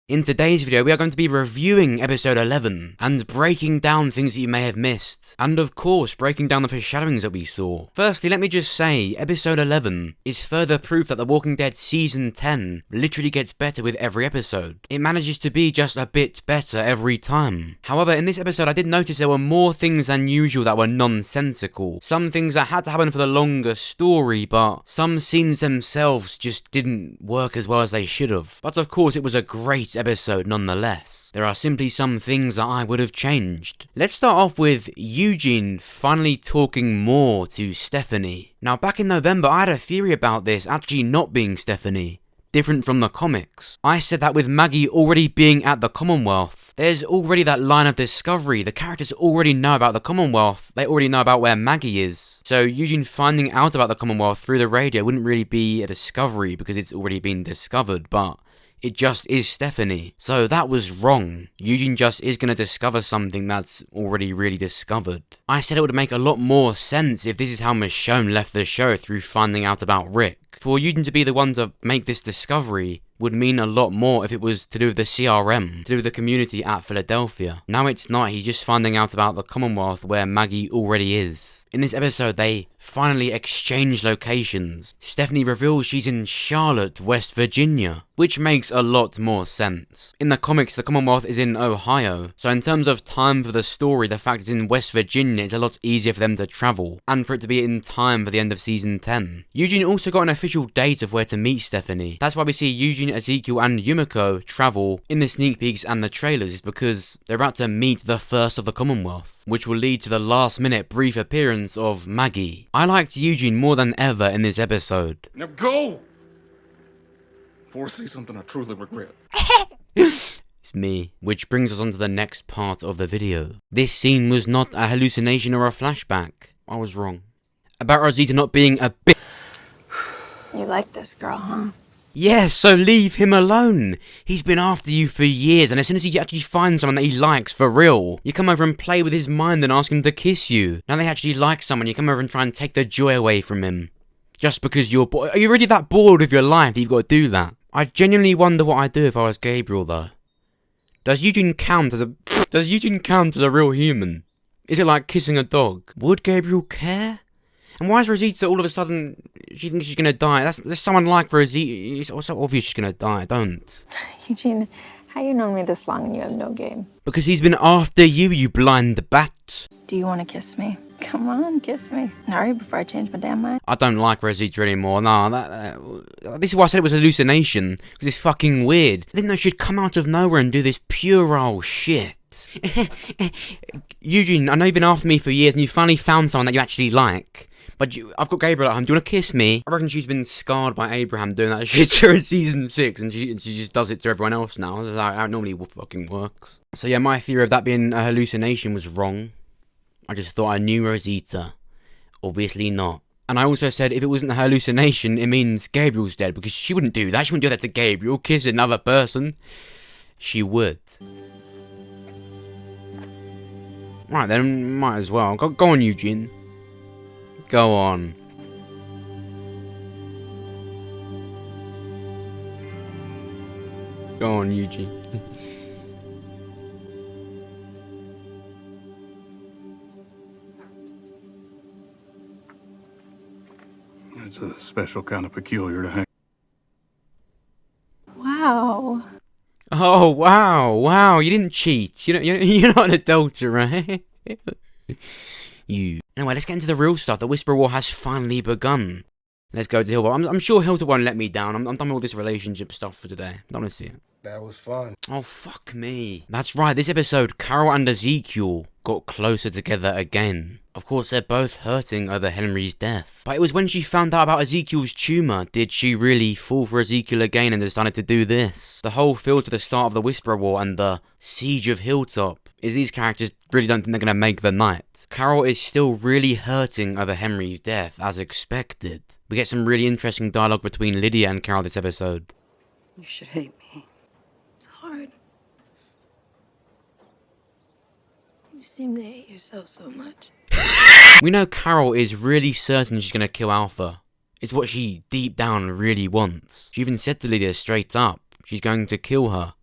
In today's video, we are going to be reviewing episode 11, and breaking down things that you may have missed, and of course, breaking down the foreshadowings that we saw. Firstly, let me just say, episode 11 is further proof that The Walking Dead season 10 literally gets better with every episode. It manages to be just a bit better every time. However, in this episode, I did notice there were more things than usual that were nonsensical. Some things that had to happen for the longer story, but some scenes themselves just didn't work as well as they should have. But of course, it was a great episode nonetheless. There are simply some things that I would have changed. Let's start off with Eugene finally talking more to Stephanie. Now, back in November, I had a theory about this actually not being Stephanie, different from the comics. I said that with Maggie already being at the Commonwealth, there's already that line of discovery. The characters already know about the Commonwealth. They already know about where Maggie is. So Eugene finding out about the Commonwealth through the radio wouldn't really be a discovery because it's already been discovered, but it just is Stephanie. So that was wrong. Eugene just is going to discover something that's already really discovered. I said it would make a lot more sense if this is how Michonne left the show, through finding out about Rick. For Eugene to be the one to make this discovery would mean a lot more if it was to do with the CRM, to do with the community at Philadelphia. Now it's not, he's just finding out about the Commonwealth where Maggie already is. In this episode, they finally exchange locations. Stephanie reveals she's in Charlotte, West Virginia, which makes a lot more sense. In the comics, the Commonwealth is in Ohio, so in terms of time for the story, the fact it's in West Virginia is a lot easier for them to travel, and for it to be in time for the end of season 10. Eugene also got an official date of where to meet Stephanie. That's why we see Eugene, Ezekiel and Yumiko travel in the sneak peeks and the trailers, is because they're about to meet the first of the Commonwealth, which will lead to the last minute brief appearance of Maggie. I liked Eugene more than ever in this episode. Now go! Before I see something I truly regret. It's me. Which brings us on to the next part of the video. This scene was not a hallucination or a flashback. I was wrong. About Rosita not being a bitch. You like this girl, huh? Yes, so leave him alone. He's been after you for years, and as soon as he actually finds someone that he likes for real, you come over and play with his mind and ask him to kiss you. Now they actually like someone, you come over and try and take the joy away from him. Just because you're bored. Are you really that bored with your life that you've got to do that? I genuinely wonder what I'd do if I was Gabriel, though. Does Eugene count as a real human? Is it like kissing a dog? Would Gabriel care? And why is Rosita all of a sudden, she thinks she's gonna die? There's someone like Rosita, it's so obvious she's gonna die, don't. Eugene, how you known me this long and you have no game? Because he's been after you, you blind bat. Do you want to kiss me? Come on, kiss me. Hurry before I change my damn mind. I don't like Rosita anymore, this is why I said it was a hallucination, because it's fucking weird. I didn't know she'd come out of nowhere and do this puerile shit. Eugene, I know you've been after me for years and you finally found someone that you actually like. But I've got Gabriel at home. Do you want to kiss me? I reckon she's been scarred by Abraham doing that shit during season 6, and she just does it to everyone else now. This is how it normally fucking works. So yeah, my theory of that being a hallucination was wrong. I just thought I knew Rosita. Obviously not. And I also said if it wasn't a hallucination, it means Gabriel's dead, because she wouldn't do that. She wouldn't do that to Gabriel, kiss another person. She would. Right then, might as well. Go on, Eugene. Go on. Go on, Eugene. It's a special kind of peculiar to hang. Wow. Oh, wow, you didn't cheat. You're not an adulterer. You. Anyway, let's get into the real stuff. The Whisper War has finally begun. Let's go to Hilltop. I'm sure Hilltop won't let me down. I'm done with all this relationship stuff for today. I don't want to see it. That was fun. Oh, fuck me. That's right, this episode, Carol and Ezekiel got closer together again. Of course, they're both hurting over Henry's death. But it was when she found out about Ezekiel's tumour, did she really fall for Ezekiel again and decided to do this? The whole feel to the start of the Whisper War and the Siege of Hilltop is these characters really don't think they're going to make the night. Carol is still really hurting over Henry's death, as expected. We get some really interesting dialogue between Lydia and Carol this episode. You should hate me. It's hard. You seem to hate yourself so much. We know Carol is really certain she's going to kill Alpha. It's what she deep down really wants. She even said to Lydia straight up, she's going to kill her.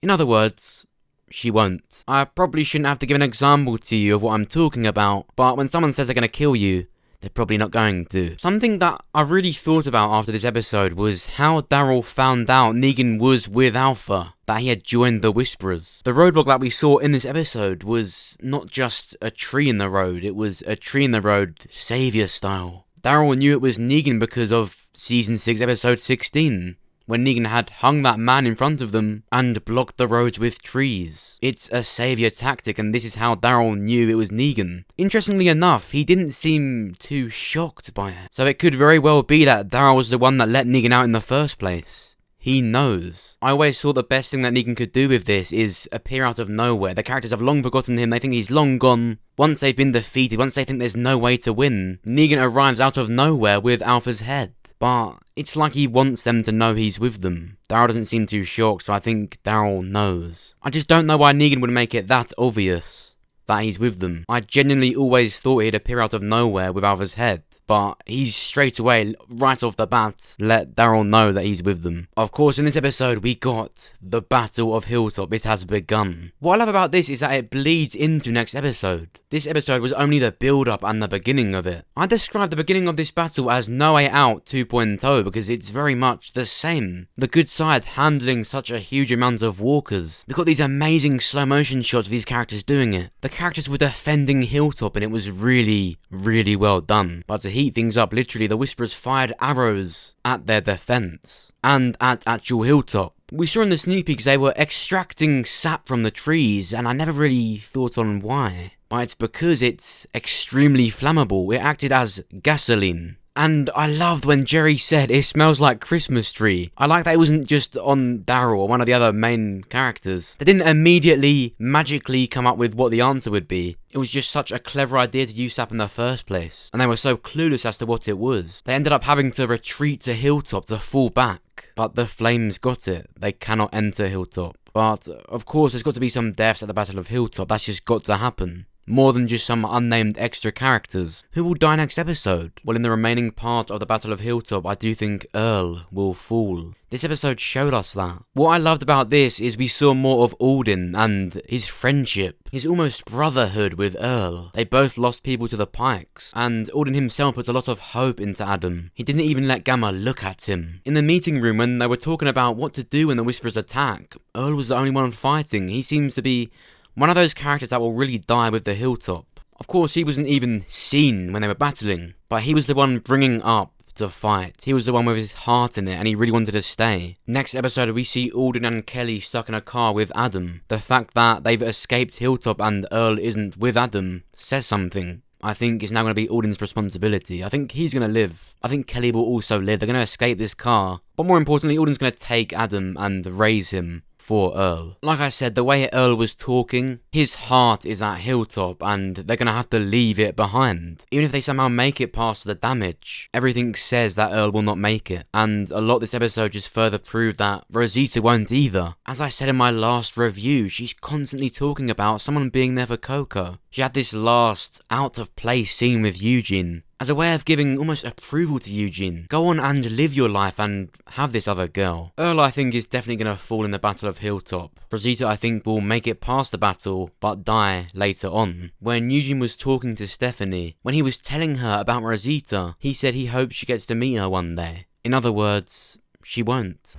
In other words, she won't. I probably shouldn't have to give an example to you of what I'm talking about, but when someone says they're gonna kill you, they're probably not going to. Something that I really thought about after this episode was how Daryl found out Negan was with Alpha, that he had joined the Whisperers. The roadblock that we saw in this episode was not just a tree in the road, it was a tree in the road savior style. Daryl knew it was Negan because of Season 6, Episode 16. When Negan had hung that man in front of them and blocked the roads with trees. It's a saviour tactic, and this is how Daryl knew it was Negan. Interestingly enough, he didn't seem too shocked by it. So it could very well be that Daryl was the one that let Negan out in the first place. He knows. I always thought the best thing that Negan could do with this is appear out of nowhere. The characters have long forgotten him, they think he's long gone. Once they've been defeated, once they think there's no way to win, Negan arrives out of nowhere with Alpha's head. But it's like he wants them to know he's with them. Daryl doesn't seem too shocked, so I think Daryl knows. I just don't know why Negan would make it that obvious that he's with them. I genuinely always thought he'd appear out of nowhere with Alpha's head, but he's straight away, right off the bat, let Daryl know that he's with them. Of course, in this episode, we got the Battle of Hilltop. It has begun. What I love about this is that it bleeds into next episode. This episode was only the build-up and the beginning of it. I describe the beginning of this battle as No Way Out 2.0 because it's very much the same. The good side handling such a huge amount of walkers. We've got these amazing slow-motion shots of these characters doing it. The characters were defending Hilltop and it was really, really well done. But to heat things up, literally, the Whisperers fired arrows at their defense and at actual Hilltop. We saw in the sneak peeks they were extracting sap from the trees, and I never really thought on why. But it's because it's extremely flammable. It acted as gasoline. And I loved when Jerry said it smells like Christmas tree. I like that it wasn't just on Daryl or one of the other main characters. They didn't immediately magically come up with what the answer would be. It was just such a clever idea to use sap in the first place. And they were so clueless as to what it was. They ended up having to retreat to Hilltop to fall back. But the flames got it. They cannot enter Hilltop. But of course there's got to be some deaths at the Battle of Hilltop. That's just got to happen. More than just some unnamed extra characters. Who will die next episode? Well, in the remaining part of the Battle of Hilltop, I do think Earl will fall. This episode showed us that. What I loved about this is we saw more of Alden and his friendship, his almost brotherhood with Earl. They both lost people to the Pikes, and Alden himself puts a lot of hope into Adam. He didn't even let Gamma look at him. In the meeting room when they were talking about what to do when the Whisperers attack, Earl was the only one fighting. He seems to be one of those characters that will really die with the Hilltop. Of course, he wasn't even seen when they were battling, but he was the one bringing up to fight. He was the one with his heart in it, and he really wanted to stay. Next episode, we see Alden and Kelly stuck in a car with Adam. The fact that they've escaped Hilltop and Earl isn't with Adam says something. I think it's now going to be Alden's responsibility. I think he's going to live. I think Kelly will also live. They're going to escape this car. But more importantly, Alden's going to take Adam and raise him for Earl. Like I said, the way Earl was talking, his heart is at Hilltop and they're gonna have to leave it behind. Even if they somehow make it past the damage, everything says that Earl will not make it. And a lot of this episode just further proved that Rosita won't either. As I said in my last review, she's constantly talking about someone being there for Coco. She had this last out of place scene with Eugene as a way of giving almost approval to Eugene. Go on and live your life and have this other girl. Earl, I think, is definitely going to fall in the Battle of Hilltop. Rosita, I think, will make it past the battle, but die later on. When Eugene was talking to Stephanie, when he was telling her about Rosita, he said he hopes she gets to meet her one day. In other words, she won't.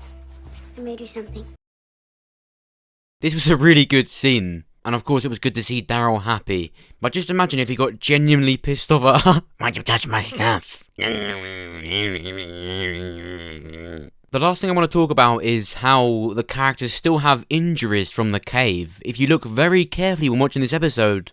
I made you something. This was a really good scene. And of course it was good to see Daryl happy. But just imagine if he got genuinely pissed off at her. Why'd you touch my stuff? The last thing I want to talk about is how the characters still have injuries from the cave. If you look very carefully when watching this episode,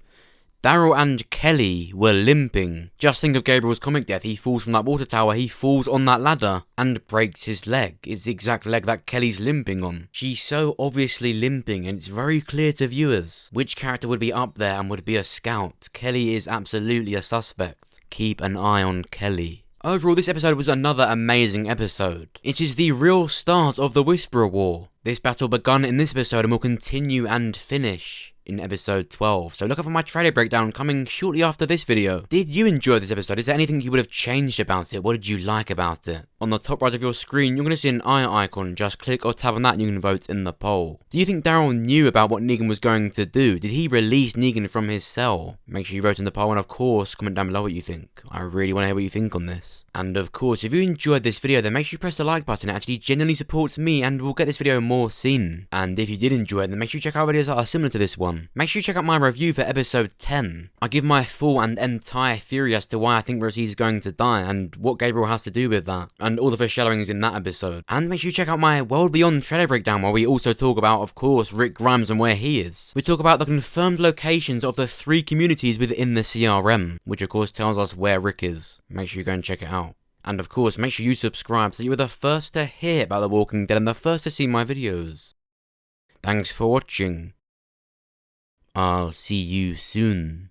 Daryl and Kelly were limping. Just think of Gabriel's comic death. He falls from that water tower, he falls on that ladder and breaks his leg. It's the exact leg that Kelly's limping on. She's so obviously limping and it's very clear to viewers which character would be up there and would be a scout. Kelly is absolutely a suspect. Keep an eye on Kelly. Overall, this episode was another amazing episode. It is the real start of the Whisperer War. This battle begun in this episode and will continue and finish in episode 12. So look out for my trailer breakdown coming shortly after this video. Did you enjoy this episode? Is there anything you would have changed about it? What did you like about it? On the top right of your screen, you're going to see an eye icon. Just click or tap on that and you can vote in the poll. Do you think Daryl knew about what Negan was going to do? Did he release Negan from his cell? Make sure you vote in the poll and of course, comment down below what you think. I really want to hear what you think on this. And of course, if you enjoyed this video, then make sure you press the like button. It actually genuinely supports me and will get this video more seen. And if you did enjoy it, then make sure you check out videos that are similar to this one. Make sure you check out my review for episode 10. I give my full and entire theory as to why I think Rosita's going to die and what Gabriel has to do with that. And all the foreshadowings in that episode. And make sure you check out my World Beyond trailer breakdown where we also talk about, of course, Rick Grimes and where he is. We talk about the confirmed locations of the 3 communities within the CRM, which of course tells us where Rick is. Make sure you go and check it out. And of course, make sure you subscribe so you are the first to hear about The Walking Dead and the first to see my videos. Thanks for watching. I'll see you soon.